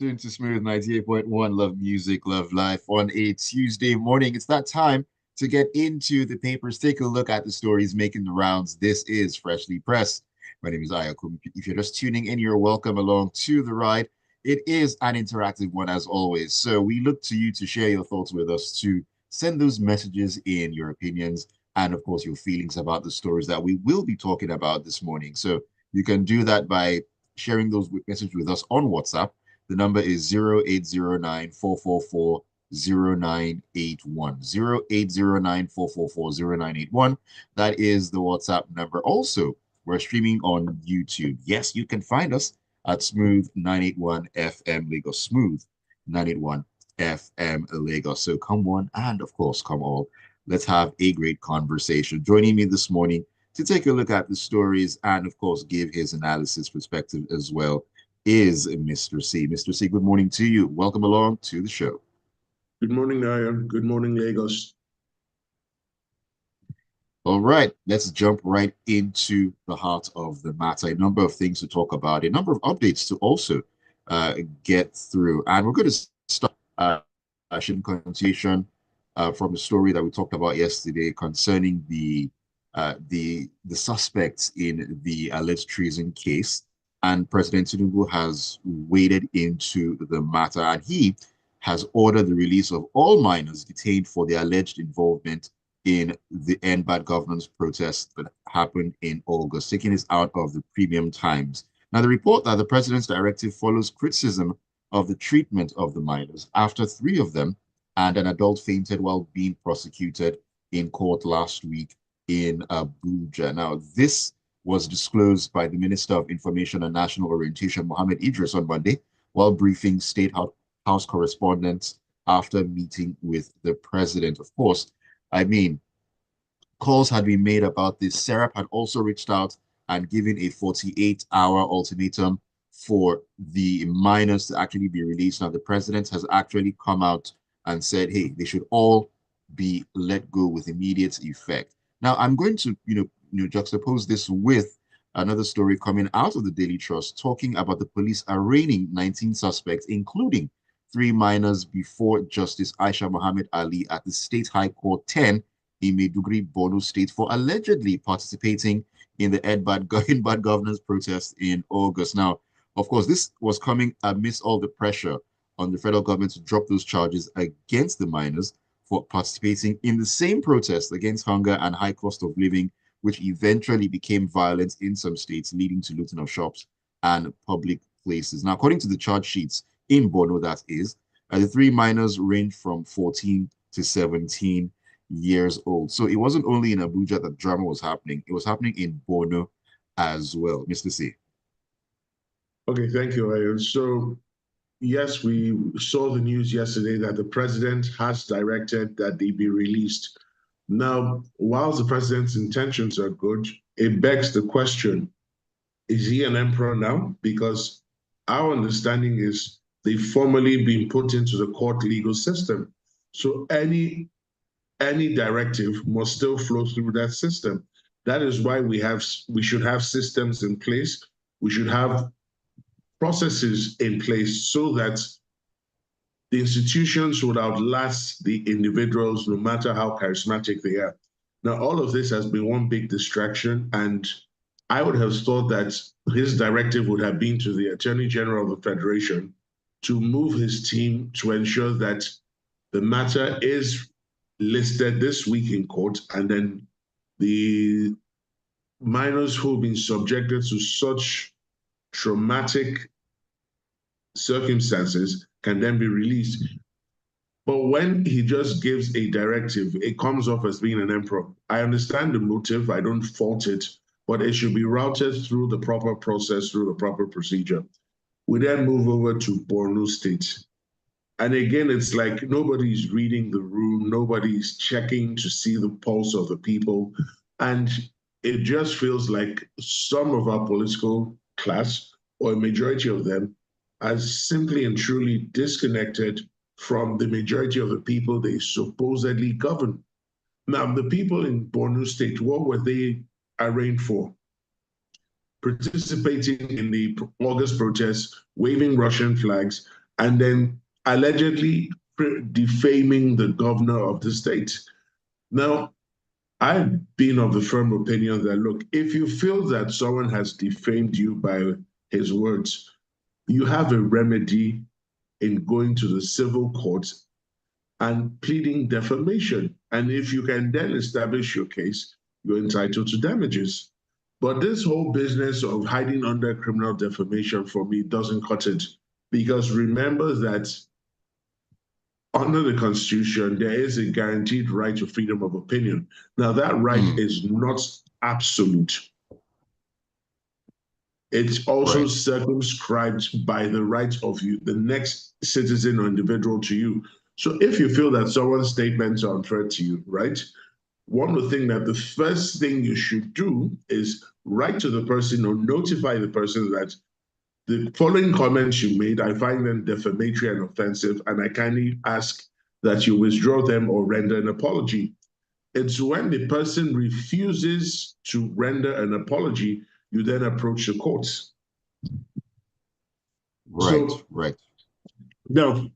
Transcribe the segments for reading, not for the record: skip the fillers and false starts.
Tune to Smooth 98.1. Love music, love life on a Tuesday morning. It's that time to get into the papers, take a look at the stories making the rounds. This is Freshly Pressed. My name is Ayokunmi. If you're just tuning in, you're welcome along to the ride. It is an interactive one as always. So we look to you to share your thoughts with us, to send those messages in, your opinions, and of course, your feelings about the stories that we will be talking about this morning. So you can do that by sharing those messages with us on WhatsApp. The number is 0809-444-0981. 0809-444-0981. That is the WhatsApp number. Also, we're streaming on YouTube. Yes, you can find us at Smooth 981 FM Lagos. Smooth 981 FM Lagos. So come one and of course come all. Let's have a great conversation. Joining me this morning to take a look at the stories and of course give his analysis perspective as well is Mr. C. Mr. C, good morning to you. Welcome along to the show. Good morning, Nayan. Good morning, Lagos. All right, let's jump right into the heart of the matter. A number of things to talk about, a number of updates to also get through. And we're going to start continuation from the story that we talked about yesterday concerning the suspects in the alleged treason case. And President Tinubu has waded into the matter, and he has ordered the release of all minors detained for their alleged involvement in the End Bad Governance protest that happened in August, taking this out of the Premium Times. Now, the report that the president's directive follows criticism of the treatment of the minors after 3 of them and an adult fainted while being prosecuted in court last week in Abuja. Now, this was disclosed by the Minister of Information and National Orientation, Mohammed Idris, on Monday, while briefing State House correspondents after meeting with the president. Of course, I mean, calls had been made about this. Serap had also reached out and given a 48-hour ultimatum for the minors to actually be released. Now, the president has actually come out and said, hey, they should all be let go with immediate effect. Now, I'm going to, juxtapose this with another story coming out of the Daily Trust talking about the police arraigning 19 suspects, including 3 minors, before Justice Aisha Mohammed Ali at the State High Court 10 in Maiduguri, Borno State, for allegedly participating in the End Bad Governance protest in August. Now, of course, this was coming amidst all the pressure on the federal government to drop those charges against the minors for participating in the same protest against hunger and high cost of living, which eventually became violent in some states, leading to looting of shops and public places. Now, according to the charge sheets in Borno, that is, the 3 minors range from 14 to 17 years old. So it wasn't only in Abuja that drama was happening, it was happening in Borno as well. Mr. C. Okay, thank you, Ayan. So, yes, we saw the news yesterday that the president has directed that they be released. Now, whilst the president's intentions are good, it begs the question, is he an emperor now? Because our understanding is they've formally been put into the court legal system. So any directive must still flow through that system. That is why we should have systems in place. We should have processes in place so that the institutions would outlast the individuals, no matter how charismatic they are. Now, all of this has been one big distraction, and I would have thought that his directive would have been to the Attorney General of the Federation to move his team to ensure that the matter is listed this week in court, and then the minors who have been subjected to such traumatic circumstances can then be released. But when he just gives a directive, it comes off as being an emperor. I understand the motive, I don't fault it, but it should be routed through the proper process, through the proper procedure. We then move over to Borno State. And again, it's like nobody's reading the room, nobody's checking to see the pulse of the people. And it just feels like some of our political class, or a majority of them, has simply and truly disconnected from the majority of the people they supposedly govern. Now, the people in Borno State, what were they arraigned for? Participating in the August protests, waving Russian flags, and then allegedly defaming the governor of the state. Now, I've been of the firm opinion that, look, if you feel that someone has defamed you by his words, you have a remedy in going to the civil courts and pleading defamation. And if you can then establish your case, you're entitled to damages. But this whole business of hiding under criminal defamation for me doesn't cut it. Because remember that under the Constitution, there is a guaranteed right to freedom of opinion. Now, that right is not absolute. It's also circumscribed by the right of you, the next citizen or individual to you. So if you feel that someone's statements are unfair to you, right? One would think that the first thing you should do is write to the person or notify the person that the following comments you made, I find them defamatory and offensive, and I kindly ask that you withdraw them or render an apology. It's when the person refuses to render an apology, you then approach the courts. Right. Now,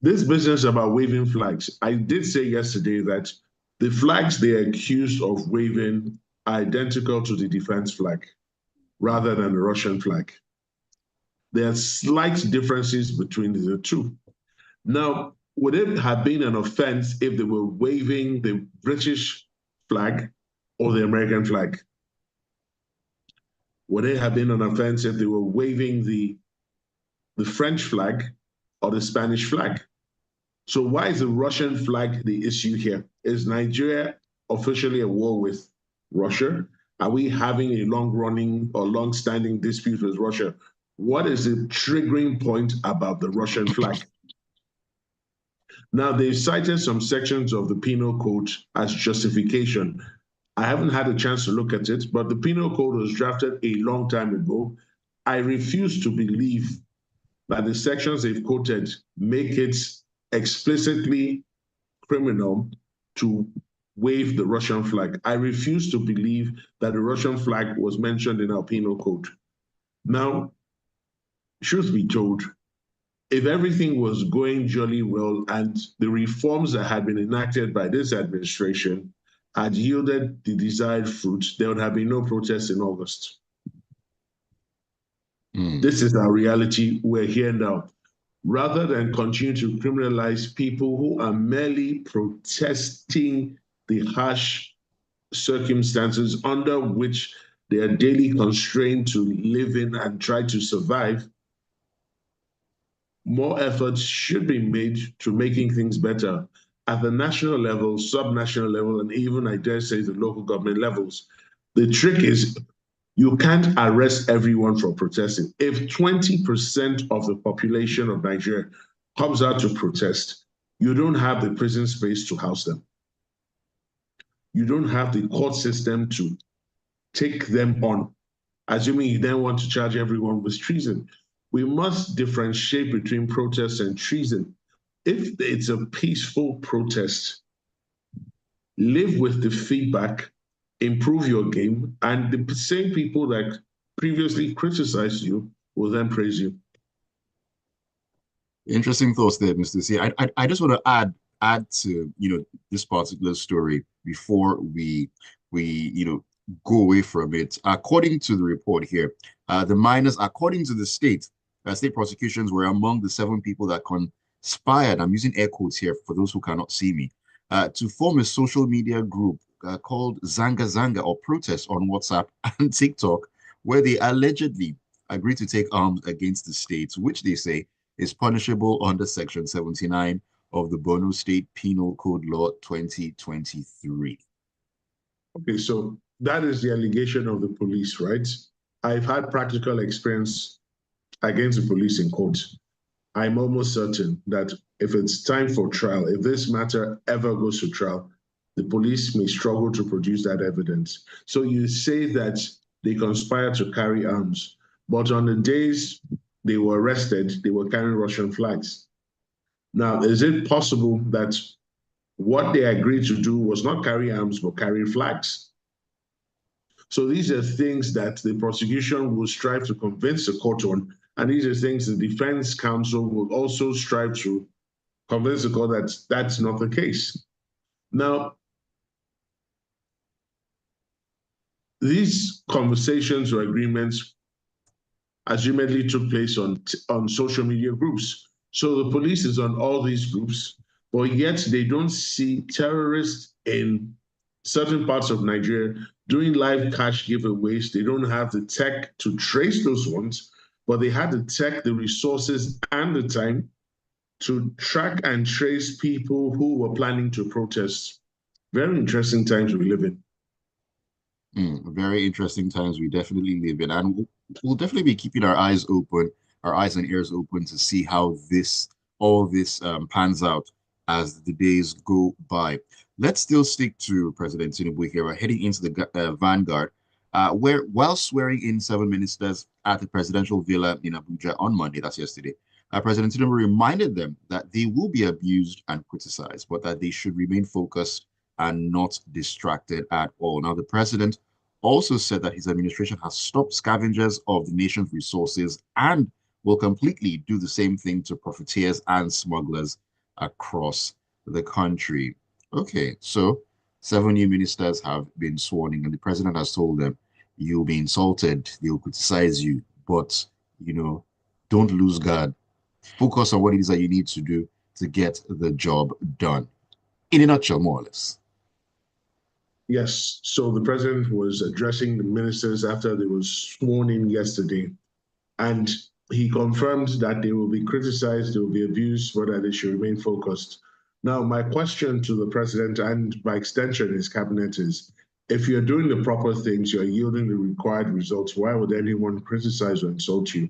this business about waving flags, I did say yesterday that the flags they are accused of waving are identical to the defense flag rather than the Russian flag. There are slight differences between the two. Now, would it have been an offense if they were waving the British flag or the American flag? Would it have been an offense if they were waving the French flag or the Spanish flag? So why is the Russian flag the issue here? Is Nigeria officially at war with Russia? Are we having a long-running or long-standing dispute with Russia? What is the triggering point about the Russian flag? Now, they've cited some sections of the Penal Code as justification. I haven't had a chance to look at it, but the Penal Code was drafted a long time ago. I refuse to believe that the sections they've quoted make it explicitly criminal to wave the Russian flag. I refuse to believe that the Russian flag was mentioned in our Penal Code. Now, truth be told, if everything was going jolly well and the reforms that had been enacted by this administration had yielded the desired fruit, there would have been no protests in August. This is our reality. We're here now. Rather than continue to criminalize people who are merely protesting the harsh circumstances under which they are daily constrained to live in and try to survive, more efforts should be made to making things better at the national level, sub-national level, and even, I dare say, the local government levels. The trick is you can't arrest everyone for protesting. If 20% of the population of Nigeria comes out to protest, you don't have the prison space to house them. You don't have the court system to take them on, assuming you then want to charge everyone with treason. We must differentiate between protest and treason. If it's a peaceful protest, live with the feedback, improve your game, and the same people that previously criticized you will then praise you. Interesting thoughts there, Mr. C. I just want to add to this particular story before we go away from it. According to the report here, the miners, according to the state prosecutions were among the 7 people that conspired. I'm using air quotes here for those who cannot see me, to form a social media group called Zanga Zanga or Protest on WhatsApp and TikTok, where they allegedly agreed to take arms against the state, which they say is punishable under Section 79 of the Borno State Penal Code Law 2023. Okay, so that is the allegation of the police, right? I've had practical experience against the police in court. I'm almost certain that if it's time for trial, if this matter ever goes to trial, the police may struggle to produce that evidence. So you say that they conspired to carry arms, but on the days they were arrested, they were carrying Russian flags. Now, is it possible that what they agreed to do was not carry arms, but carry flags? So these are things that the prosecution will strive to convince the court on, And these are things the Defense Council will also strive to convince the court that that's not the case. Now, these conversations or agreements assumedly took place on social media groups. So the police is on all these groups, but yet they don't see terrorists in certain parts of Nigeria doing live cash giveaways. They don't have the tech to trace those ones, but they had the tech, the resources, and the time to track and trace people who were planning to protest. Very interesting times we live in. Very interesting times we definitely live in, and we'll definitely be keeping our eyes open, our eyes and ears open to see how all this pans out as the days go by. Let's still stick to President Tinubu here. We're heading into the vanguard, where while swearing in 7 ministers at the presidential villa in Abuja on Monday, that's yesterday, President Tinubu reminded them that they will be abused and criticized, but that they should remain focused and not distracted at all. Now, the president also said that his administration has stopped scavengers of the nation's resources and will completely do the same thing to profiteers and smugglers across the country. Okay, so 7 new ministers have been sworn in, and the president has told them, you'll be insulted, they'll criticize you, but, don't lose guard. Focus on what it is that you need to do to get the job done. In a nutshell, more or less. Yes, so the president was addressing the ministers after they were sworn in yesterday, and he confirmed that they will be criticized, they will be abused, but that they should remain focused. Now, my question to the president and by extension his cabinet is, if you're doing the proper things, you're yielding the required results, why would anyone criticize or insult you?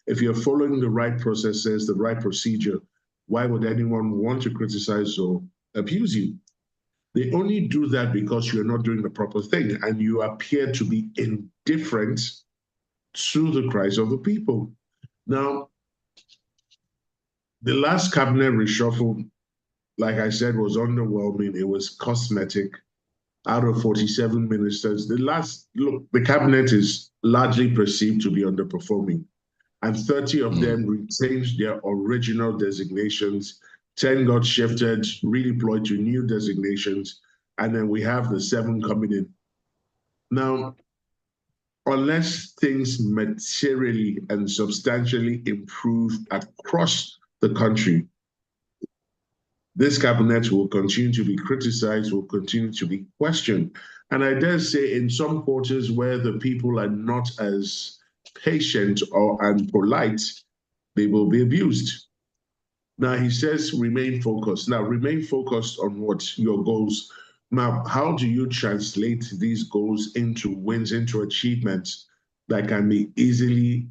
If you're following the right processes, the right procedure, why would anyone want to criticize or abuse you? They only do that because you're not doing the proper thing and you appear to be indifferent to the cries of the people. Now, the last cabinet reshuffle, like I said, was underwhelming. It was cosmetic. Out of 47 ministers, the cabinet is largely perceived to be underperforming, and 30 of them retained their original designations. 10 got shifted, redeployed to new designations, and then we have the 7 coming in. Now, unless things materially and substantially improve across the country, this cabinet will continue to be criticized, will continue to be questioned. And I dare say in some quarters where the people are not as patient and polite, they will be abused. Now, he says remain focused. Now, remain focused on what? Your goals. Now, how do you translate these goals into wins, into achievements that can be easily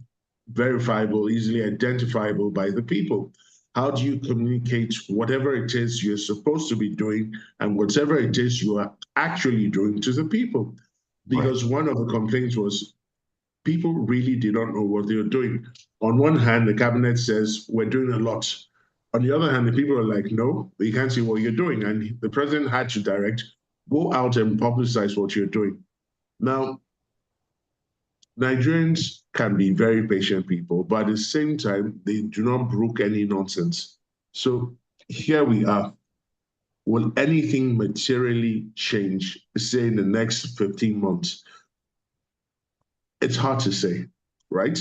verifiable, easily identifiable by the people? How do you communicate whatever it is you're supposed to be doing and whatever it is you are actually doing to the people? Because one of the complaints was people really did not know what they were doing. On one hand, the cabinet says we're doing a lot. On the other hand, the people are like, no, we can't see what you're doing. And the president had to direct, go out and publicize what you're doing. Now, Nigerians can be very patient people, but at the same time, they do not brook any nonsense. So here we are. Will anything materially change, say, in the next 15 months? It's hard to say, right?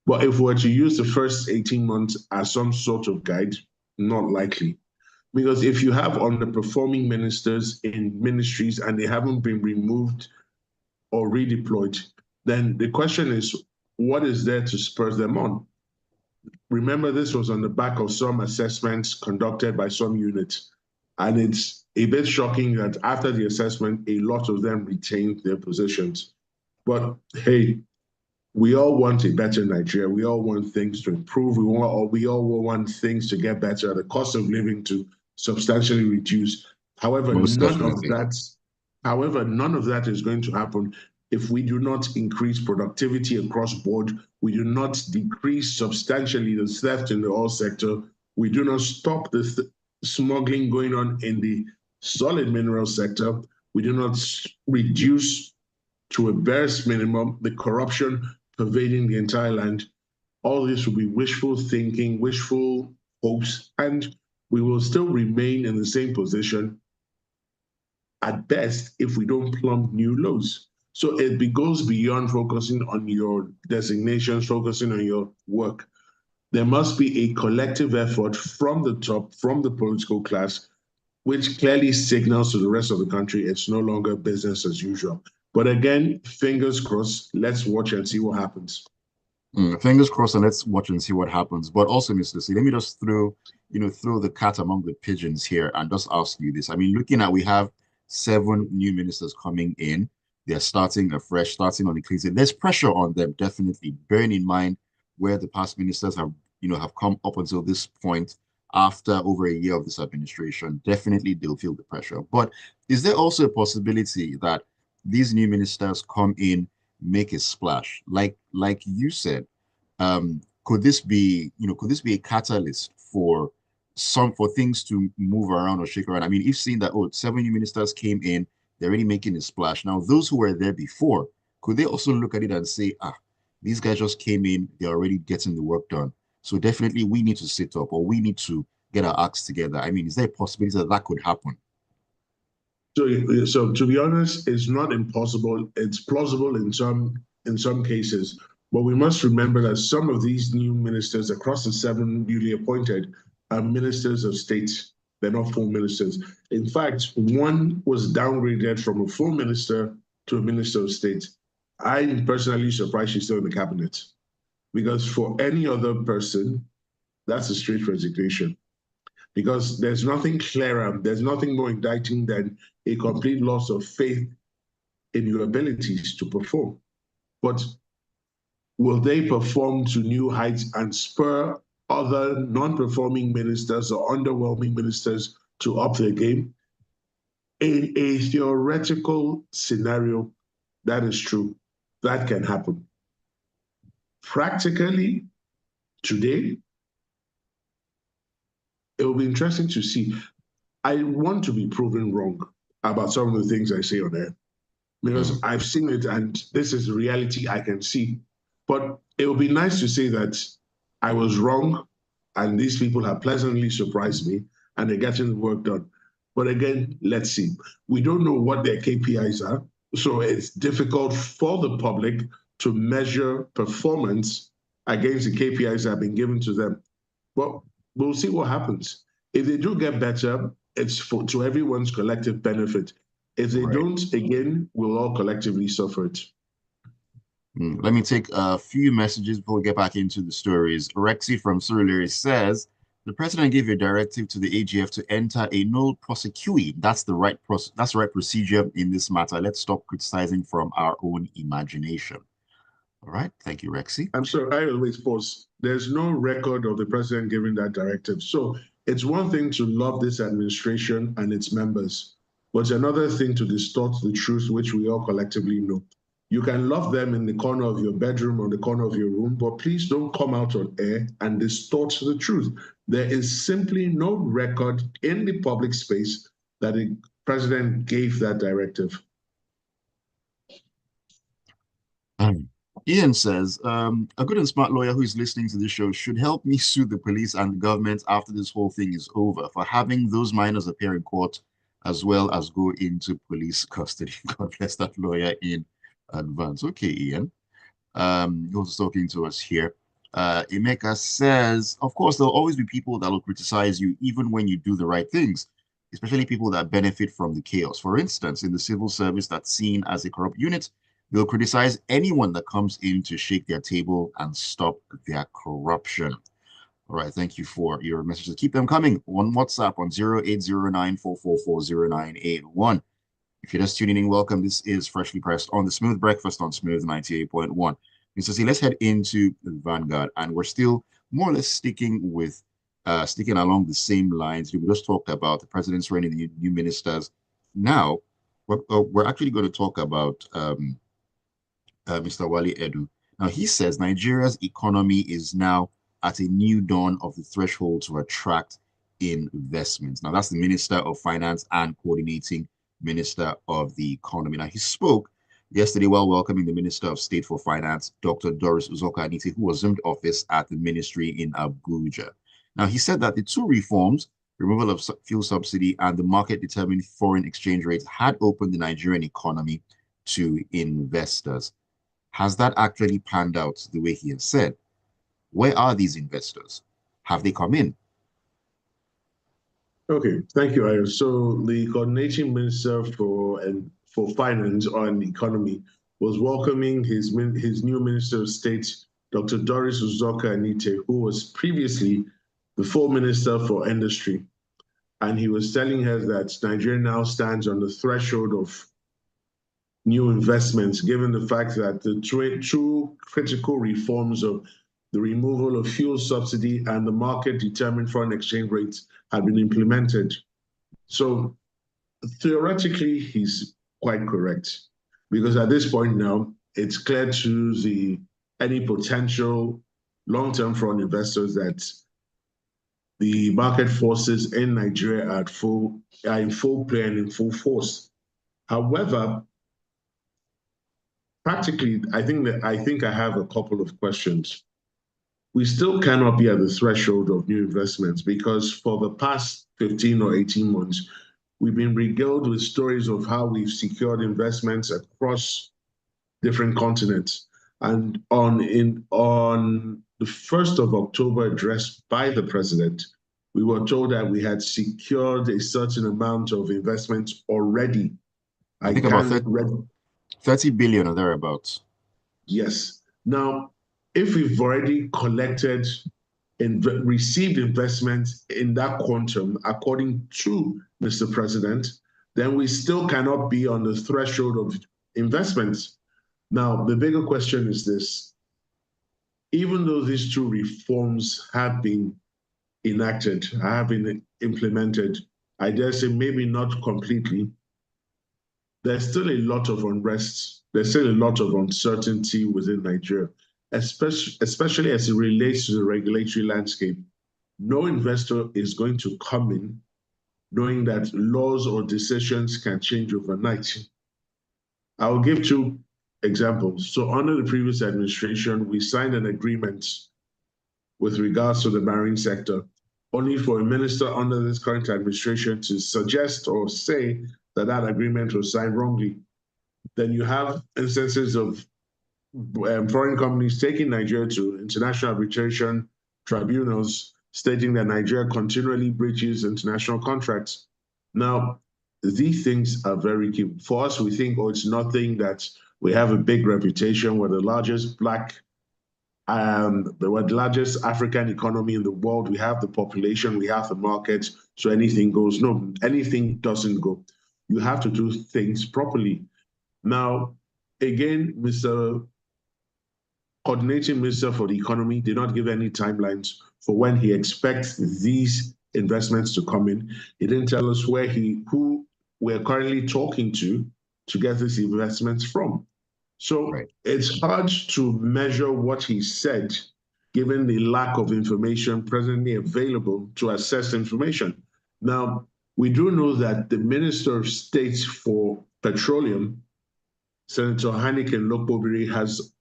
But if we're to use the first 18 months as some sort of guide, not likely. Because if you have underperforming ministers in ministries and they haven't been removed or redeployed, then the question is, what is there to spur them on? Remember, this was on the back of some assessments conducted by some units. And it's a bit shocking that after the assessment, a lot of them retained their positions. But hey, we all want a better Nigeria. We all want things to improve. We all want things to get better, the cost of living to substantially reduce. However, none of that is going to happen if we do not increase productivity across board. We do not decrease substantially the theft in the oil sector. We do not stop the smuggling going on in the solid mineral sector. We do not reduce to a barest minimum the corruption pervading the entire land, all this will be wishful thinking, wishful hopes, and we will still remain in the same position at best if we don't plumb new lows. So it goes beyond focusing on your designations, focusing on your work. There must be a collective effort from the top, from the political class, which clearly signals to the rest of the country it's no longer business as usual. But again, fingers crossed, let's watch and see what happens. Fingers crossed, and let's watch and see what happens. But also, Mr. C, let me just throw the cat among the pigeons here and just ask you this. I mean, looking at we have 7 new ministers coming in. They're starting afresh, starting on the clean slate. There's pressure on them, definitely. Bearing in mind where the past ministers have come up until this point after over a year of this administration. Definitely, they'll feel the pressure. But is there also a possibility that these new ministers come in, make a splash, like you said? Could this be a catalyst for things to move around or shake around? I mean, you've seen that, 7 new ministers came in, they're already making a splash. Now those who were there before, could they also look at it and say, these guys just came in, they're already getting the work done, so definitely we need to sit up, or we need to get our acts together? I mean, is there a possibility that could happen? So to be honest, it's not impossible. It's plausible in some cases. But we must remember that some of these new ministers across the 7 newly appointed are ministers of state. They're not full ministers. In fact, one was downgraded from a full minister to a minister of state. I'm personally surprised she's still in the cabinet, because for any other person, that's a straight resignation, because there's nothing clearer, there's nothing more indicting than a complete loss of faith in your abilities to perform. But will they perform to new heights and spur other non-performing ministers or underwhelming ministers to up their game? In a theoretical scenario, that is true. That can happen. Practically, today, it will be interesting to see. I want to be proven wrong about some of the things I say on air, because I've seen it and this is reality I can see. But it would be nice to say that I was wrong and these people have pleasantly surprised me and they're getting the work done. But again, let's see. We don't know what their KPIs are, so it's difficult for the public to measure performance against the KPIs that have been given to them. But we'll see what happens. If they do get better, it's to everyone's collective benefit. If they Right. don't, again, we'll all collectively suffer it. Let me take a few messages before we get back into the stories. Rexy from Surulere says the president gave a directive to the AGF to enter a null prosecuy. That's the right procedure in this matter. Let's stop criticizing from our own imagination. All right. Thank you, Rexy. I'm sorry, I always pause. There's no record of the president giving that directive. So it's one thing to love this administration and its members, but it's another thing to distort the truth, which we all collectively know. You can love them in the corner of your bedroom or the corner of your room, but please don't come out on air and distort the truth. There is simply no record in the public space that the president gave that directive. Ian says, a good and smart lawyer who is listening to this show should help me sue the police and the government after this whole thing is over for having those minors appear in court as well as go into police custody. God bless that lawyer in advance. Okay, Ian. He was talking to us here. Emeka says, of course, there'll always be people that will criticize you even when you do the right things, especially people that benefit from the chaos. For instance, in the civil service that's seen as a corrupt unit, they'll criticize anyone that comes in to shake their table and stop their corruption. All right, thank you for your messages. Keep them coming on WhatsApp on 0809444091. If you're just tuning in, welcome. This is Freshly Pressed on the Smooth Breakfast on Smooth 98.1. Mr. C, let's head into the Vanguard, and we're still more or less sticking along the same lines. We just talked about the president's reign and the new ministers. Now, we're actually going to talk about Mr. Wale Edu. Now, he says Nigeria's economy is now at a new dawn of the threshold to attract investments. Now, that's the Minister of Finance and Coordinating Minister of the Economy. Now, he spoke yesterday while welcoming the Minister of State for Finance, Dr. Doris Uzoka-Anite, who assumed office at the ministry in Abuja. Now, he said that the two reforms, removal of fuel subsidy and the market-determined foreign exchange rates, had opened the Nigerian economy to investors. Has that actually panned out the way he has said? Where are these investors? Have they come in? Okay, thank you, Ayo. So the coordinating minister for finance and economy was welcoming his new minister of state, Dr. Doris Uzoka-Anite, who was previously the full minister for industry, and he was telling her that Nigeria now stands on the threshold of new investments, given the fact that the two critical reforms of the removal of fuel subsidy and the market-determined foreign exchange rates had been implemented. So theoretically, he's quite correct, because at this point now, it's clear to any potential long-term foreign investors that the market forces in Nigeria are in full play and in full force. However, practically, I think I have a couple of questions. We still cannot be at the threshold of new investments because for the past 15 or 18 months, we've been regaled with stories of how we've secured investments across different continents. And on the 1st of October address by the president, we were told that we had secured a certain amount of investments already. I think about 30 billion or thereabouts. Yes. Now, if we've already collected and received investments in that quantum, according to Mr. President, then we still cannot be on the threshold of investments. Now, the bigger question is this. Even though these two reforms have been enacted, have been implemented, I dare say maybe not completely, there's still a lot of unrest. There's still a lot of uncertainty within Nigeria, especially as it relates to the regulatory landscape. No investor is going to come in knowing that laws or decisions can change overnight. I'll give two examples. So under the previous administration, we signed an agreement with regards to the marine sector, only for a minister under this current administration to suggest or say that that agreement was signed wrongly. Then you have instances of foreign companies taking Nigeria to international arbitration tribunals, stating that Nigeria continually breaches international contracts. Now, these things are very key. For us, we think, oh, it's nothing, that we have a big reputation. We're the largest we're the largest African economy in the world. We have the population, we have the market, so anything goes. No, anything doesn't go. You have to do things properly. Now, again, Mr. Coordinating Minister for the Economy did not give any timelines for when he expects these investments to come in. He didn't tell us who we're currently talking to get these investments from. So It's hard to measure what he said, given the lack of information presently available to assess information. Now, we do know that the Minister of State for Petroleum, Senator Heineken Lokbobiri, has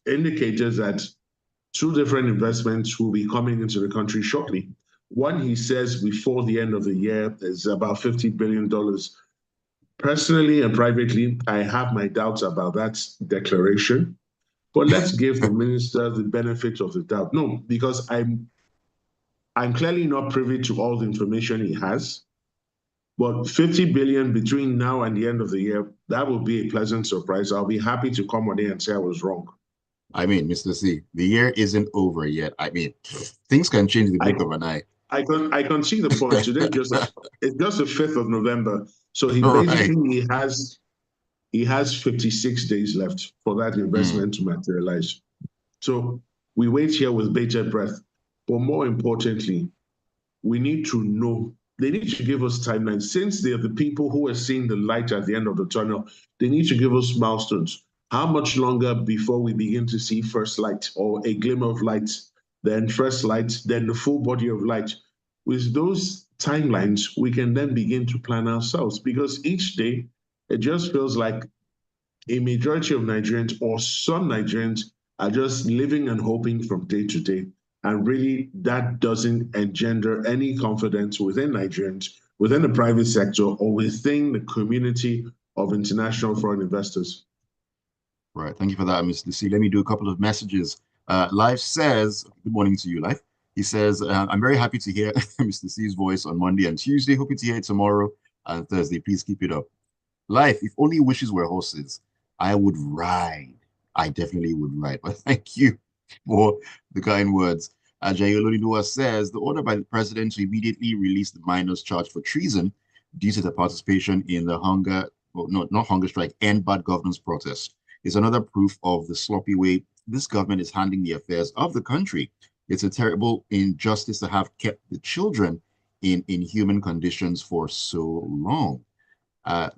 indicated that two different investments will be coming into the country shortly. One, he says, before the end of the year is about $50 billion. Personally and privately, I have my doubts about that declaration, but let's give the minister the benefit of the doubt. No, because I'm clearly not privy to all the information he has, but 50 billion between now and the end of the year, that will be a pleasant surprise. I'll be happy to come on here and say I was wrong. I mean, Mr. C, the year isn't over yet. I mean, things can change in the blink of an eye. I can see the point. Today it's just the 5th of November. So he has 56 days left for that investment to materialize. So we wait here with bated breath. But more importantly, we need to know, they need to give us timelines. Since they are the people who are seeing the light at the end of the tunnel, they need to give us milestones. How much longer before we begin to see first light, or a glimmer of light, then first light, then the full body of light? With those timelines, we can then begin to plan ourselves, because each day it just feels like a majority of Nigerians or some Nigerians are just living and hoping from day to day. And really, that doesn't engender any confidence within Nigerians, within the private sector, or within the community of international foreign investors. Right. Thank you for that, Mr. C. Let me do a couple of messages. Life says, good morning to you, Life. He says, I'm very happy to hear Mr. C's voice on Monday and Tuesday. Hoping to hear it tomorrow and Thursday. Please keep it up. Life, if only wishes were horses, I would ride. I definitely would ride. But thank you for the kind words. Ajayi Olodunwa says the order by the president to immediately release the minors charged for treason due to their participation in the not hunger strike, end bad governance protest is another proof of the sloppy way this government is handling the affairs of the country. It's a terrible injustice to have kept the children in inhuman conditions for so long.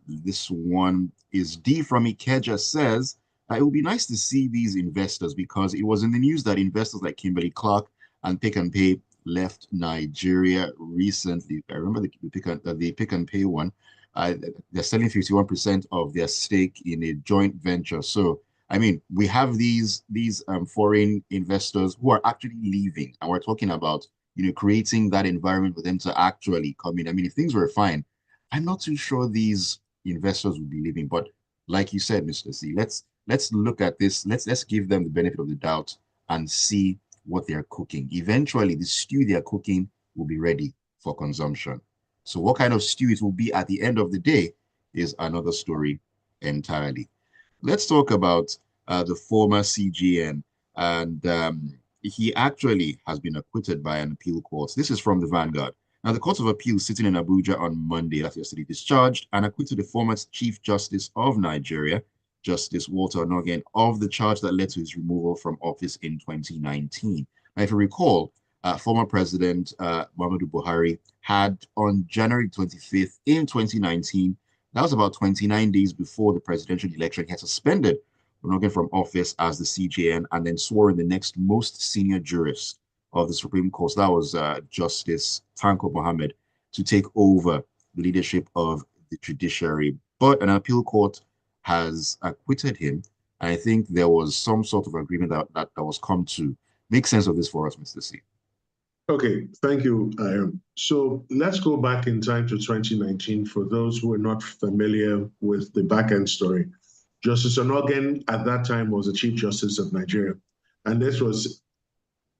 This one is D from Ikeja says, it would be nice to see these investors because it was in the news that investors like Kimberly Clark and Pick and Pay left Nigeria recently. I remember the Pick and Pay one. They're selling 51% of their stake in a joint venture. So, I mean, we have these foreign investors who are actually leaving, and we're talking about creating that environment for them to actually come in. I mean, if things were fine, I'm not too sure these investors would be leaving. But like you said, Mr. C, let's look at this. Let's give them the benefit of the doubt and see what they're cooking. Eventually, the stew they're cooking will be ready for consumption. So what kind of stew it will be at the end of the day is another story entirely. Let's talk about the former CGN, and he actually has been acquitted by an appeal court. This is from the Vanguard. Now, the Court of Appeal sitting in Abuja on Monday, that's yesterday, discharged and acquitted the former Chief Justice of Nigeria, Justice Walter Onnoghen, of the charge that led to his removal from office in 2019. Now, if you recall, former President Muhammadu Buhari had on January 25th in 2019, that was about 29 days before the presidential election, he had suspended Onnoghen from office as the CJN and then swore in the next most senior jurist of the Supreme Court, that was Justice Tanko Mohammed, to take over the leadership of the judiciary. But an appeal court has acquitted him. And I think there was some sort of agreement that was come to. Make sense of this for us, Mr. C. Okay, thank you. So let's go back in time to 2019 for those who are not familiar with the back end story. Justice Onnoghen at that time was the Chief Justice of Nigeria. And this was,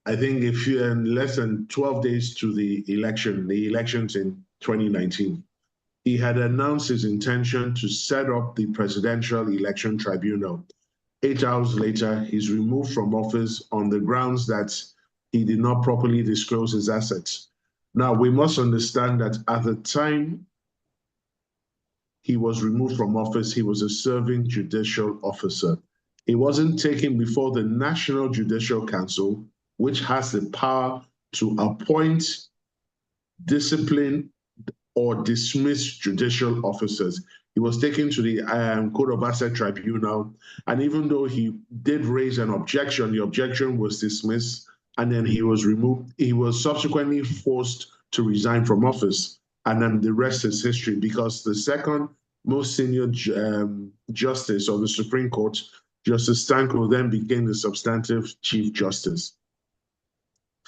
I think, if you less than 12 days to the elections in 2019, he had announced his intention to set up the Presidential Election Tribunal. 8 hours later, he's removed from office on the grounds that he did not properly disclose his assets. Now, we must understand that at the time he was removed from office, he was a serving judicial officer. He wasn't taken before the National Judicial Council, which has the power to appoint, discipline, or dismiss judicial officers. He was taken to the Code of Asset Tribunal, and even though he did raise an objection, the objection was dismissed, and then he was removed. He was subsequently forced to resign from office, and then the rest is history, because the second most senior justice of the Supreme Court, Justice Stanko, then became the substantive Chief Justice.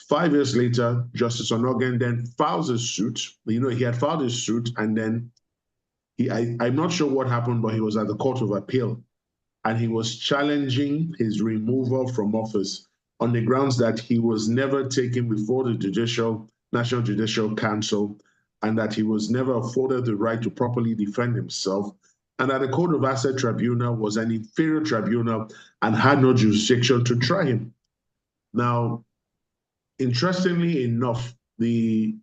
5 years later, Justice Onnoghen then files a suit. He had filed a suit, and then I'm not sure what happened, but he was at the Court of Appeal, and he was challenging his removal from office on the grounds that he was never taken before the National Judicial Council, and that he was never afforded the right to properly defend himself, and that the Code of Asset Tribunal was an inferior tribunal and had no jurisdiction to try him. Now, interestingly enough, the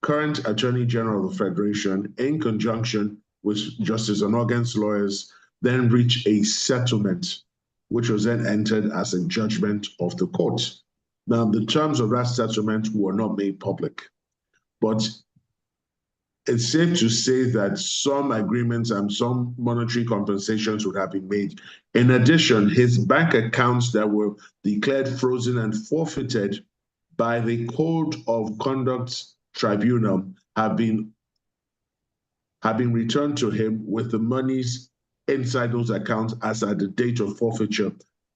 current Attorney General of the Federation, in conjunction with Justice Onnoghen's lawyers, then reached a settlement, which was then entered as a judgment of the court. Now, the terms of that settlement were not made public, but it's safe to say that some agreements and some monetary compensations would have been made. In addition, his bank accounts that were declared frozen and forfeited by the Code of Conduct Tribunal have been returned to him with the monies inside those accounts as at the date of forfeiture.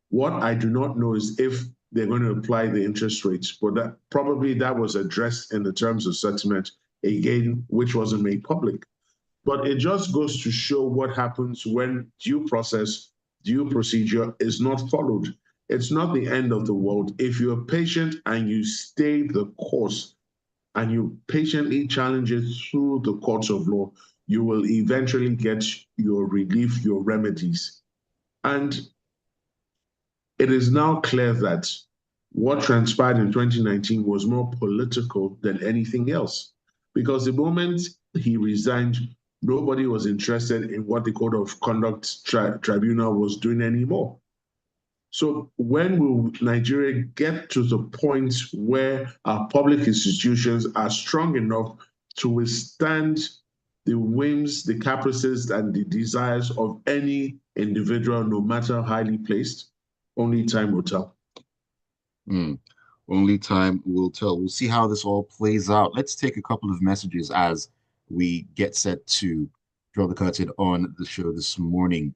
What I do not know is if they're going to apply the interest rates, but that probably that was addressed in the terms of settlement again, which wasn't made public. But it just goes to show what happens when due process, due procedure is not followed. It's not the end of the world. If you're patient and you stay the course and you patiently challenge it through the courts of law, you will eventually get your relief, your remedies. And it is now clear that what transpired in 2019 was more political than anything else. Because the moment he resigned, nobody was interested in what the Code of Conduct Tribunal was doing anymore. So when will Nigeria get to the point where our public institutions are strong enough to withstand the whims, the caprices, and the desires of any individual, no matter how highly placed? Only time will tell. Mm. Only time will tell. We'll see how this all plays out. Let's take a couple of messages as we get set to draw the curtain on the show this morning.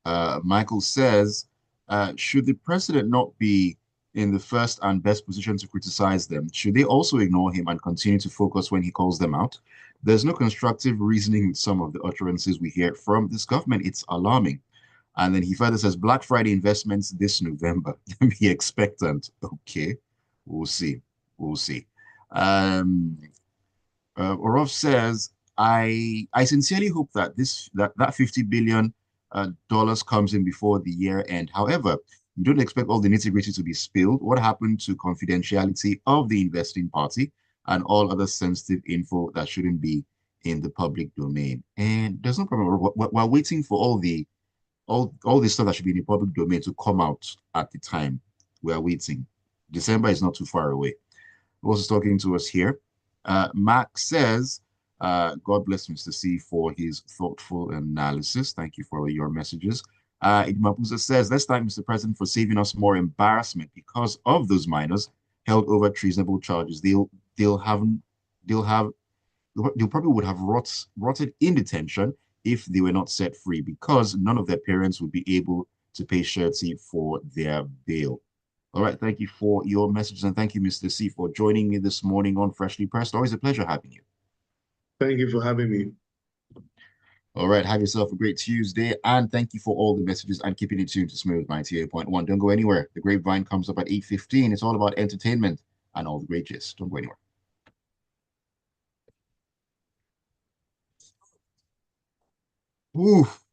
Michael says, should the president not be in the first and best position to criticize them? Should they also ignore him and continue to focus when he calls them out? There's no constructive reasoning with some of the utterances we hear from this government. It's alarming. And then he further says, Black Friday investments this November. Be expectant. Okay, we'll see. We'll see. Um, Orof says, I sincerely hope that that $50 billion dollars comes in before the year end. However, you don't expect all the nitty-gritty to be spilled. What happened to confidentiality of the investing party and all other sensitive info that shouldn't be in the public domain? And there's no problem. We're waiting for all the stuff that should be in the public domain to come out at the time. We are waiting. December is not too far away. Also talking to us here. Mark says, God bless Mr. C for his thoughtful analysis. Thank you for your messages. Idmapuza says, let's thank Mr. President for saving us more embarrassment because of those minors held over treasonable charges. They'll probably would have rotted in detention if they were not set free because none of their parents would be able to pay surety for their bail. All right, thank you for your messages and thank you, Mr. C, for joining me this morning on Freshly Pressed. Always a pleasure having you. Thank you for having me. All right, have yourself a great Tuesday and thank you for all the messages and keeping it tuned to Smooth 98.1. Don't go anywhere. The Grapevine comes up at 8:15. It's all about entertainment and all the great gist. Don't go anywhere. Ooh.